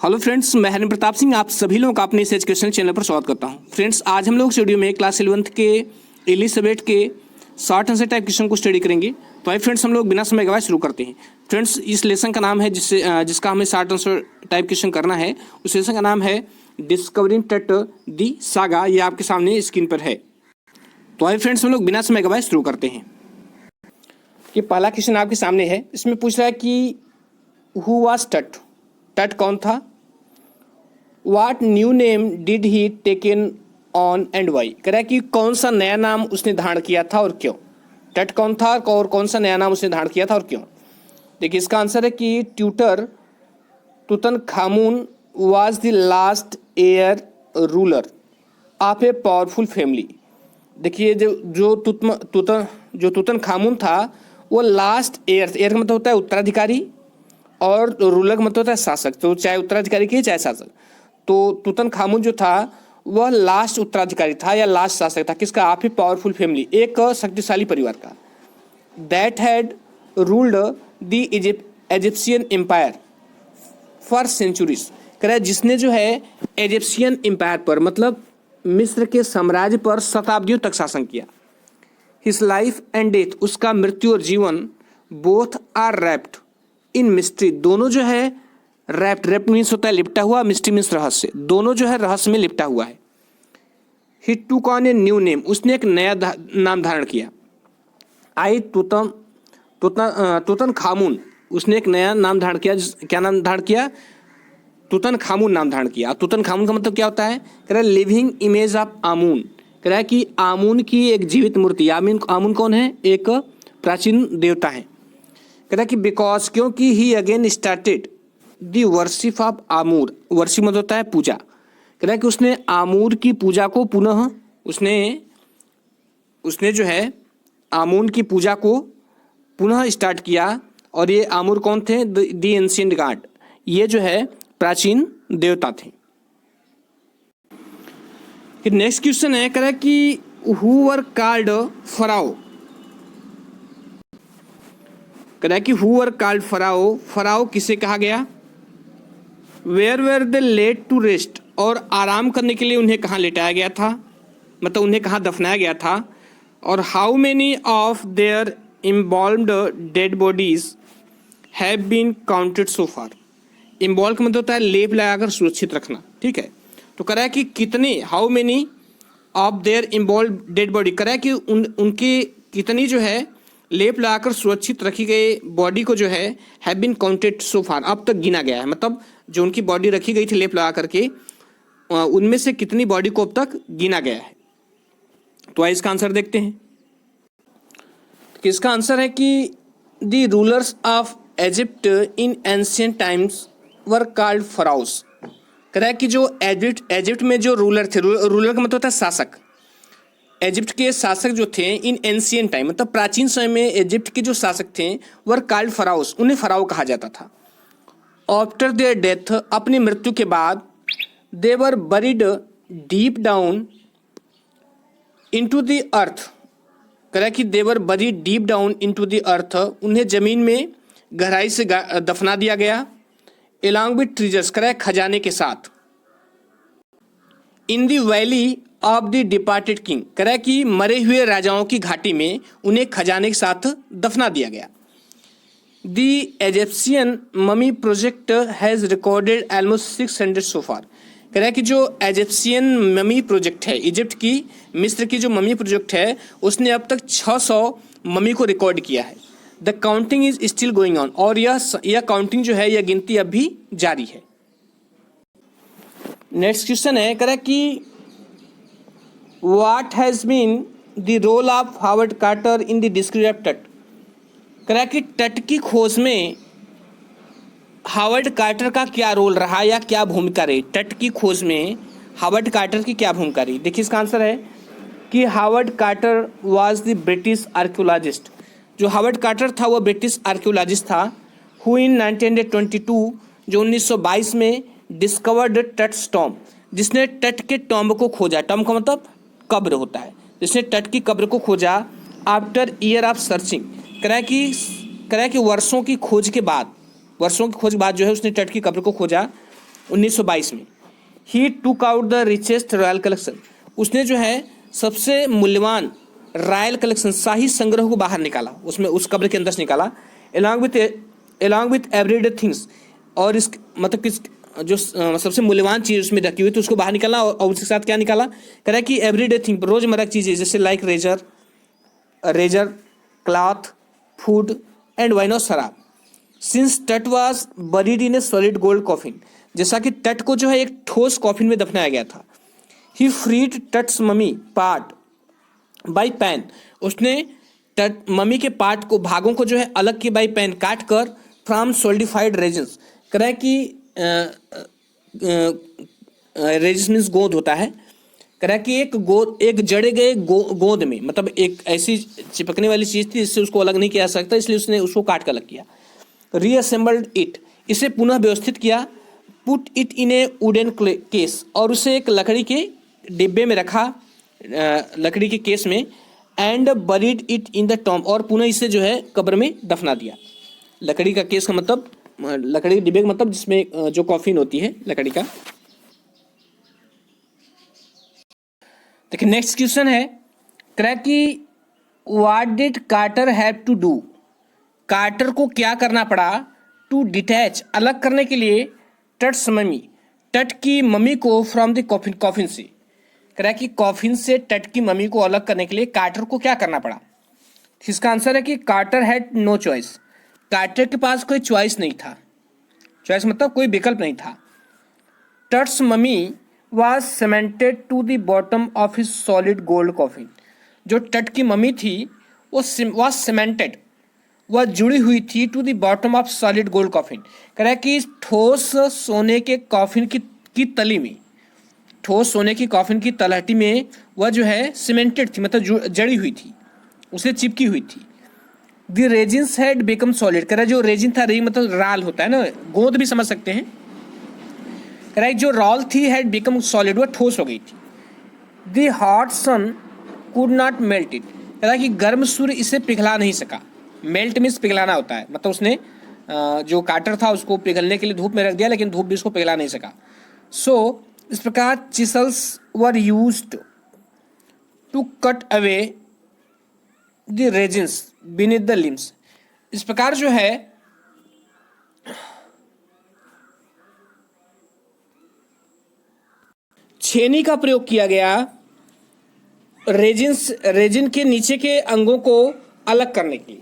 Hello friends, मैं हरिन प्रताप सिंह आप सभी लोगों का अपने इस एजुकेशनल चैनल पर स्वागत करता हूं। फ्रेंड्स, आज हम लोग स्टूडियो में क्लास 11th के इंग्लिश सब्जेक्ट के शॉर्ट आंसर टाइप क्वेश्चन को स्टडी करेंगे। तो आइए फ्रेंड्स, हम लोग बिना समय गवाए शुरू करते हैं। फ्रेंड्स, इस लेसन का नाम है जिसका हमें शॉर्ट आंसर टाइप क्वेश्चन करना है, उस लेसन का नाम है डिस्कवरिंग टट दी सागा। ये आपके सामने स्क्रीन पर है। तो आइए फ्रेंड्स, हम लोग बिना समय गवाए शुरू करते हैं। कि पहला क्वेश्चन आपके सामने है। इसमें पूछ रहा है कि हु वाज टट, टट कौन था। What new name did he taken on and why? कह रहा है कि कौन सा नया नाम उसने धारण किया था और क्यों। टट कौन था और कौन सा नया नाम उसने धारण किया था और क्यों। देखिए, इसका आंसर है कि tutor Tutankhamun was the last heir ruler of a powerful family. देखिए, जो तुतनखामुन था वो लास्ट एयर का मतलब होता है उत्तराधिकारी और रूलर का मतलब होता है शासक। तो चाहे उत्तराधिकारी की चाहे शासक, तो तुतनखामुन जो था वह लास्ट उत्तराधिकारी था या लास्ट शासक था किसका, आप ही पावरफुल फैमिली, एक शक्तिशाली परिवार का। That had ruled the Egyptian empire for centuries. कह रहा है जिसने जो है इजिप्शियन एम्पायर पर मतलब मिस्र के साम्राज्य पर शताब्दियों तक शासन किया। हिज लाइफ एंड डेथ, उसका मृत्यु और जीवन, both are wrapped in mystery, दोनों जो है रैप्ट मीन्स होता है लिपटा हुआ, मिस्ट्री मीन्स रहस्य, दोनों जो है रहस्य में लिपटा हुआ है। ही टूक ऑन ए न्यू नेम, उसने एक नया नाम धारण किया। आई तुतनखामुन, उसने एक नया नाम धारण किया। क्या नाम धारण किया? तुतनखामुन नाम धारण किया। तुतनखामुन का मतलब क्या होता है? कह रहा है लिविंग इमेज ऑफ आमून। कह रहा है कि आमून की एक जीवित मूर्ति। आमून कौन है? एक प्राचीन देवता है। कह रहा है कि बिकॉज, क्योंकि he again started the worship of Amun. Worship मतलब होता है पूजा। कह रहा है कि उसने आमूर की पूजा को पुनः उसने जो है आमून की पूजा को पुनः स्टार्ट किया। और ये आमूर कौन थे? दी एंशिएंट गॉड, ये जो है प्राचीन देवता थे। नेक्स्ट क्वेश्चन है, कह रहा है कि हु वर कॉल्ड फराओ। कह रहा है कि who were called pharaoh, pharaoh किसे कहा गया। Where were they laid to rest, और आराम करने के लिए उन्हें कहाँ लेटाया गया था, मतलब उन्हें कहाँ दफनाया गया था। और how many of their embalmed dead bodies have been counted so far. Embalm का मतलब होता है लेप लगाकर सुरक्षित रखना, ठीक है। तो कह रहा है कि कितने, how many of their embalm dead body, कह रहा है कि उनकी कितनी जो है लेप लगाकर सुरक्षित रखी गई बॉडी को जो है हैव बीन काउंटेड सो फार, अब तक गिना गया है। मतलब जो उनकी बॉडी रखी गई थी लेप लगा करके, उनमें से कितनी बॉडी को अब तक गिना गया है। तो आइए इसका आंसर देखते हैं। तो इसका आंसर है कि the rulers of Egypt in ancient times were called pharaohs. कह रहा है कि जो इजिप्ट में जो रूलर थे, रूलर का मतलब होता है शासक। इजिप्ट के शासक जो थे इन एंशिएंट टाइम मतलब प्राचीन समय में इजिप्ट के जो शासक थे वर कॉल्ड फराउस, उन्हें फराओ कहा जाता था। आफ्टर देयर डेथ, अपनी मृत्यु के बाद, they were buried deep down into the earth. कह रहा है कि they were buried deep down into the earth, उन्हें जमीन में गहराई से दफना दिया गया। एलॉन्ग विथ ट्रीजर्स, कह रहा है खजाने के साथ। In the valley of the departed king, कह रहा है कि मरे हुए राजाओं की घाटी में उन्हें खजाने के साथ दफना दिया गया। The Egyptian mummy project has recorded almost 600 सो फार। कह रहा है कि जो इजिप्शियन ममी प्रोजेक्ट है, इजिप्ट की मिस्र की जो ममी प्रोजेक्ट है, उसने अब तक 600 ममी को रिकॉर्ड किया है। The counting is still going on, और यह काउंटिंग जो है, यह गिनती अब भी जारी है। नेक्स्ट क्वेश्चन है, कह रहा है कि what has been the role of Howard Carter in the discovery of Tut. कह रहा है कि तट की खोज में हावर्ड कार्टर का क्या रोल रहा या क्या भूमिका रही। तट की खोज में हावर्ड कार्टर की क्या भूमिका रही। देखिए, इसका आंसर है कि Howard Carter was the British archaeologist. जो हावर्ड कार्टर था वह ब्रिटिश आर्कियोलॉजिस्ट था। हु इन 1922, जो 1922 में डिस्कवर्ड टट्स टॉम्ब, जिसने तट के टॉम्ब को खोजा। टॉम्ब का मतलब कब्र होता है। जिसने तट की कब्र को खोजा आफ्टर ईयर ऑफ सर्चिंग। कह रहा है कि वर्षों की खोज के बाद जो है उसने तट की कब्र को खोजा। 1922 में। ही टूक out the richest royal collection, उसने जो है सबसे मूल्यवान रॉयल कलेक्शन शाही संग्रह को बाहर निकाला, उसमें उस कब्र के अंदर से निकाला। अलॉन्ग विथ एवरीडे थिंग्स, और इस मतलब किस जो सबसे मूल्यवान चीज़ उसमें रखी हुई तो उसको बाहर निकाला। और उसके साथ क्या निकाला, कह रहा है कि एवरीडे थिंग, रोजमर्रा की चीज़ें जैसे like razor, cloth, food and wine और शराब। Since Tut was buried in a solid gold coffin, जैसा कि टट को जो है एक ठोस कॉफिन में दफनाया गया था। He freed Tut's mummy part by pan, उसने टट मम्मी के पार्ट को, भागों को जो है अलग की बाई पैन काट कर फ्रॉम सोल्डिफाइड रेजिन्स, कह रहा है कि रेजिस मीन्स गोंद होता है, कह रहा है कि एक जड़े गए गोंद में, मतलब एक ऐसी चिपकने वाली चीज़ थी जिससे उसको अलग नहीं किया जा सकता, इसलिए उसने उसको काट कर अलग किया। रीअसेंबल्ड इट, इसे पुनः व्यवस्थित किया। Put it in A wooden case, और उसे एक लकड़ी के डिब्बे में रखा, लकड़ी के केस में। And buried it in the Tom, और पुनः इसे जो है कब्र में दफना दिया। लकड़ी का केस का मतलब, लकड़ी के डिब्बे का मतलब जिसमें जो कॉफिन होती है लकड़ी का। देखिए नेक्स्ट क्वेश्चन है, कह कि what did Carter have to do, Carter को क्या करना पड़ा, टू डिटैच, अलग करने के लिए, टट्स मम्मी, टट की मम्मी को फ्रॉम द कॉफिन से, कह रहा है कि कॉफिन से टट की मम्मी को अलग करने के लिए कार्टर को क्या करना पड़ा। इसका आंसर है कि Carter had no choice, Carter के पास कोई चॉइस नहीं था, चॉइस मतलब कोई विकल्प नहीं था। Tut's mummy was cemented to the bottom of his solid gold coffin, जो टट की मम्मी थी वो वाज सीमेंटेड, वह जुड़ी हुई थी to the bottom of solid gold coffin, कह रहा है कि ठोस सोने के कॉफिन की तली में, ठोस सोने की कॉफिन की तलहटी में वह जो है सीमेंटेड थी, मतलब जड़ी हुई थी, उसे चिपकी हुई थी। The resins had become solid, कह रहा है जो रेजिन था, रेजिन मतलब राल होता है ना, गोंद भी समझ सकते हैं, कह रहा है जो रॉल थी हैड बिकम सॉलिड, वह ठोस हो गई थी। The hot sun could not melt it, कह रहा है कि गर्म सूर्य इसे पिघला नहीं सका। मेल्ट मीन्स पिघलाना होता है, मतलब उसने जो कार्टर था उसको पिघलने के लिए धूप में रख दिया, लेकिन धूप भी उसको पिघला नहीं सका। सो इस प्रकार chisels were used to cut away the resins beneath the limbs, इस प्रकार जो है छेनी का प्रयोग किया गया रेजिन के नीचे के अंगों को अलग करने के लिए।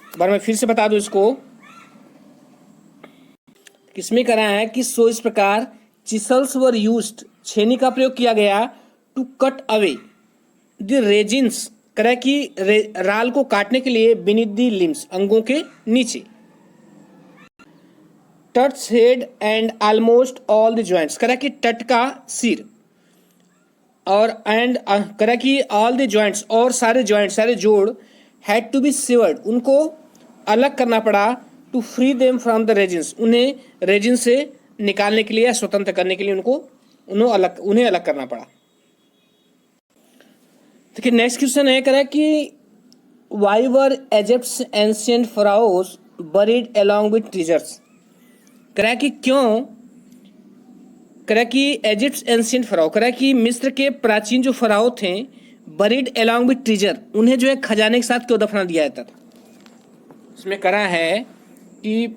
बार मैं फिर से बता दूं इसको, किसमें करा है कि सो इस प्रकार चिसल्स वर यूज्ड, छेनी का प्रयोग किया गया, to cut away the resins, कह कि राल को काटने के लिए, बीनीथ द लिम्स, अंगों के नीचे। Tut's head and almost all the joints, कह कि टट का सिर और एंड कह कि ऑल द जॉइंट्स, और सारे जॉइंट, सारे जोड़, हैड टू बी सेवर्ड, उनको अलग करना पड़ा, to free them from the resins, उन्हें रेजिन से निकालने के लिए, स्वतंत्र करने के लिए उन्हें अलग करना पड़ा। देखिए नेक्स्ट क्वेश्चन है, कह रहा है कि why were Egypt's ancient pharaohs buried along with treasures, कह रहा है कि क्यों, कह रहा है कि इजिप्ट्स एंशिएंट फराओ, कह रहा है कि मिस्र के प्राचीन जो फराओ थे, बरीड अलोंग विथ ट्रेजर, उन्हें जो है खजाने के साथ क्यों दफना दिया जाता था। इसमें कह रहा है कि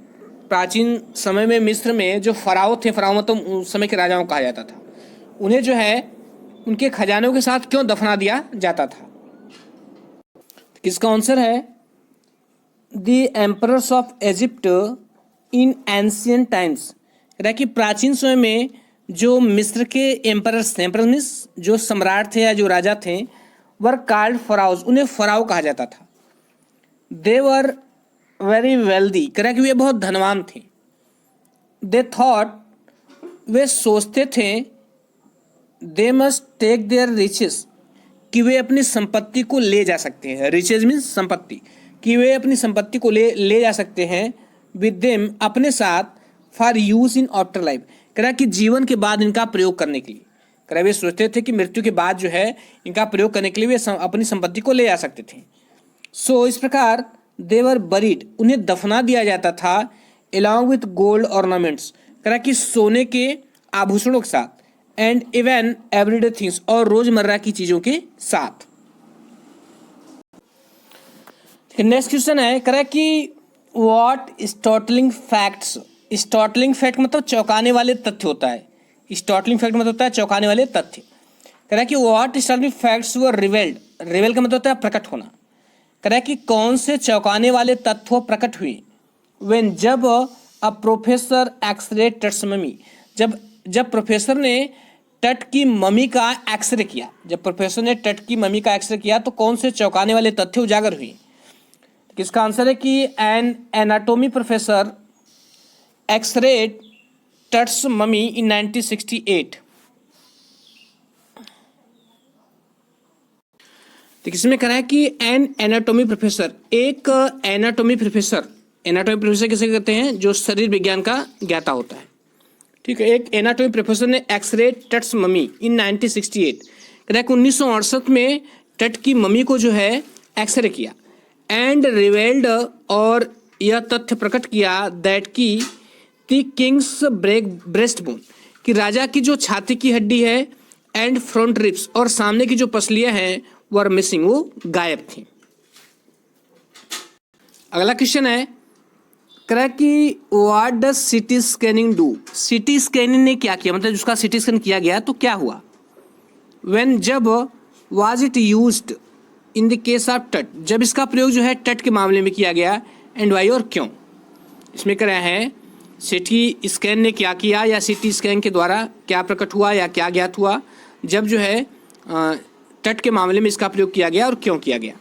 प्राचीन समय में मिस्र में जो फराओ थे, फराओ मतलब उस समय के राजाओं कहा जाता था, उन्हें जो है उनके खजानों के साथ क्यों दफना दिया जाता था। इसका आंसर है the emperors of Egypt in ancient times, कह रहा है कि प्राचीन समय में जो मिस्र के एम्परर्स थे, एम्परर मीन्स जो सम्राट थे या जो राजा थे, वर कॉल्ड फराउज, उन्हें फराओ कहा जाता था। दे वर वेरी वेल्दी, कह रहा कि वे बहुत धनवान थे। दे थॉट, वे सोचते थे, they must take their riches, कि वे अपनी संपत्ति को ले जा सकते हैं, रिचेज मीन्स संपत्ति, कि वे अपनी संपत्ति को ले जा सकते हैं, विद देम, अपने साथ, for use in after life, कह रहा कि जीवन के बाद इनका प्रयोग करने के लिए, कह रहा वे सोचते थे कि मृत्यु के बाद जो है इनका प्रयोग करने के लिए वे अपनी संपत्ति को ले जा सकते थे। सो इस प्रकार देवर बरीड, उन्हें दफना दिया जाता था, अलॉन्ग विथ गोल्ड ऑर्नामेंट्स, कह रहा कि सोने के आभूषणों के साथ, एंड इवन एवरीडे थिंग्स, और रोजमर्रा की चीजों के साथ। नेक्स्ट क्वेश्चन है, कह रहा कि what startling facts, startling fact मतलब चौंकाने वाले तथ्य होता है, स्टार्टलिंग फैक्ट मतलब होता है चौंकाने वाले तथ्य। कह रहा है कि what startling facts were revealed, reveal का मतलब होता है प्रकट होना। कह रहा है कि कौन से चौंकाने वाले तथ्य प्रकट हुए, व्हेन जब अ प्रोफेसर एक्सरे टट्स ममी, जब प्रोफेसर ने तट की मम्मी का एक्सरे किया, जब प्रोफेसर ने तट की मम्मी का एक्सरे किया तो कौन से चौंकाने वाले तथ्य उजागर हुए। इसका आंसर है कि एन एनाटॉमी प्रोफेसर एक्सरेड टट्स मम्मी इन 1968। तो इसमें कह रहा है कि एन एनाटॉमी प्रोफेसर, एक एनाटॉमी प्रोफेसर, एनाटॉमी प्रोफेसर किसे कहते हैं, जो शरीर विज्ञान का ज्ञाता होता है, ठीक है। एक एनाटॉमी प्रोफेसर ने एक्सरे टट्स मम्मी इन 1968, कह रहा है कि 1968 में टट की मम्मी को जो है एक्सरे किया, एंड रिवेल्ड, और यह तथ्य प्रकट किया, दैट की द किंग्स ब्रेस्ट बोन, कि राजा की जो छाती की हड्डी है, एंड फ्रंट रिब्स, और सामने की जो पसलियां हैं वर मिसिंग, वो गायब थी। अगला क्वेश्चन है, कह रहा है कि व्हाट डज सीटी स्कैनिंग डू, सीटी स्कैनिंग ने क्या किया, मतलब जिसका सीटी स्कैन किया गया तो क्या हुआ। व्हेन, जब, was it used in the case of टट, जब इसका प्रयोग जो है टट के मामले में किया गया, एंड वाई, और क्यों। इसमें कह रहा है सीटी स्कैन ने क्या किया, या सीटी स्कैन के द्वारा क्या प्रकट हुआ या क्या ज्ञात हुआ जब जो है तट के मामले में इसका प्रयोग किया गया और क्यों किया गया।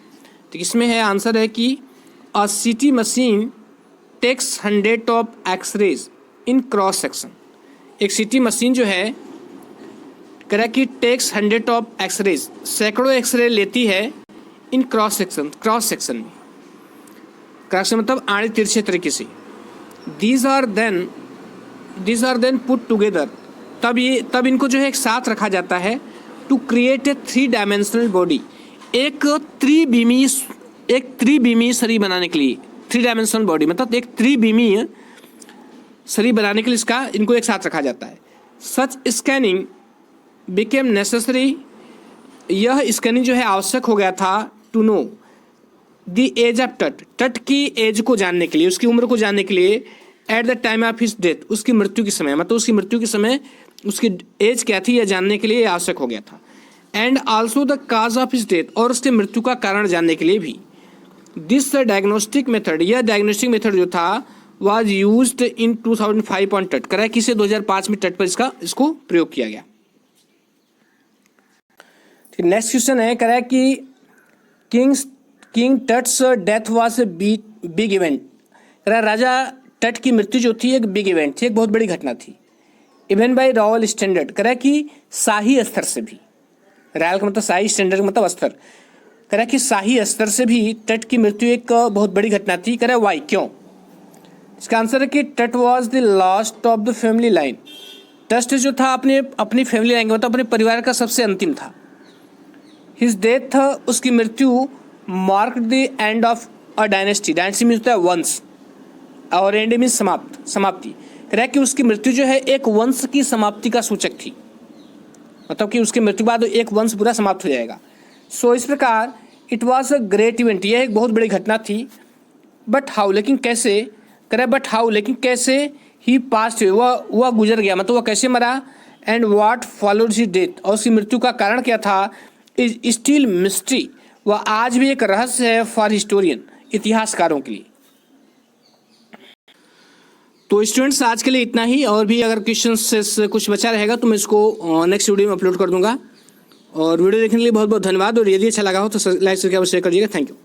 तो इसमें है आंसर है कि a CT machine takes 100 of x-rays in cross section, एक सीटी मशीन जो है कह रहा है कि टेक्स 100 ऑफ एक्सरेज, सैकड़ों एक्सरे लेती है, in cross section, cross section में, क्रॉस मतलब आड़े तिरछे तरीके से। These are then put together, तब इनको जो है एक साथ रखा जाता है, to create a 3 dimensional body, एक त्रिविमीय शरीर बनाने के लिए, 3 डायमेंशनल बॉडी मतलब एक त्रिविमीय शरीर बनाने के लिए इनको एक साथ रखा जाता है। सच स्कैनिंग बिकेम नेसेसरी, यह स्कैनिंग जो है आवश्यक हो गया था, to know the age of Tut, Tut की एज को जानने के लिए, उसकी उम्र को जानने के लिए, at the time of his death, उसकी मृत्यु के समय, मतलब उसकी मृत्यु के समय उसकी एज क्या थी यह जानने के लिए आवश्यक हो गया था, and also the cause of his death, और उसके मृत्यु का कारण जानने के लिए भी। दिस डायग्नोस्टिक मेथड, यह डायग्नोस्टिक मेथड जो था वाज यूज्ड इन 2005 ऑन टट, करा किसे 2005 में तट पर इसको प्रयोग किया गया। नेक्स्ट क्वेश्चन है, कह रहा है कि king Tut's death was a big event, कह रहा राजा टट की मृत्यु जो थी एक बिग इवेंट थी, एक बहुत बड़ी घटना थी। इवन बाई रॉयल स्टैंडर्ड, कह रहा है कि शाही स्तर से भी, रॉयल का मतलब शाही, स्टैंडर्ड मतलब स्तर, कह रहा है कि शाही स्तर से भी टट की मृत्यु एक बहुत बड़ी घटना थी। कह रहा है वाई, क्यों। इसका आंसर है कि टट was the last of the family line, टट जो था अपनी फैमिली लाइन मतलब अपने परिवार का सबसे अंतिम था। हिज डेथ, उसकी मृत्यु, marked the end of a dynasty, dynasty means होता है वंश, और एंड मीन्स समाप्ति। कह रहा है कि उसकी मृत्यु जो है एक वंश की समाप्ति का सूचक थी, मतलब कि उसकी मृत्यु बाद एक वंश पूरा समाप्त हो जाएगा। सो इस प्रकार it was a great event, यह एक बहुत बड़ी घटना थी। बट हाउ, लेकिन कैसे, कह रहा है बट हाउ, लेकिन कैसे, ही पास्ट, वह गुजर गया, मतलब वह कैसे मरा, and what followed his death, और उसकी मृत्यु का कारण क्या था, इज स्टिल मिस्ट्री, वह आज भी एक रहस्य है फॉर हिस्टोरियन, इतिहासकारों के लिए। तो स्टूडेंट्स आज के लिए इतना ही, और भी अगर क्वेश्चन से कुछ बचा रहेगा तो मैं इसको नेक्स्ट वीडियो में अपलोड कर दूंगा। और वीडियो देखने के लिए बहुत बहुत धन्यवाद, और यदि अच्छा लगा हो तो लाइक शेयर करिएगा। Thank you.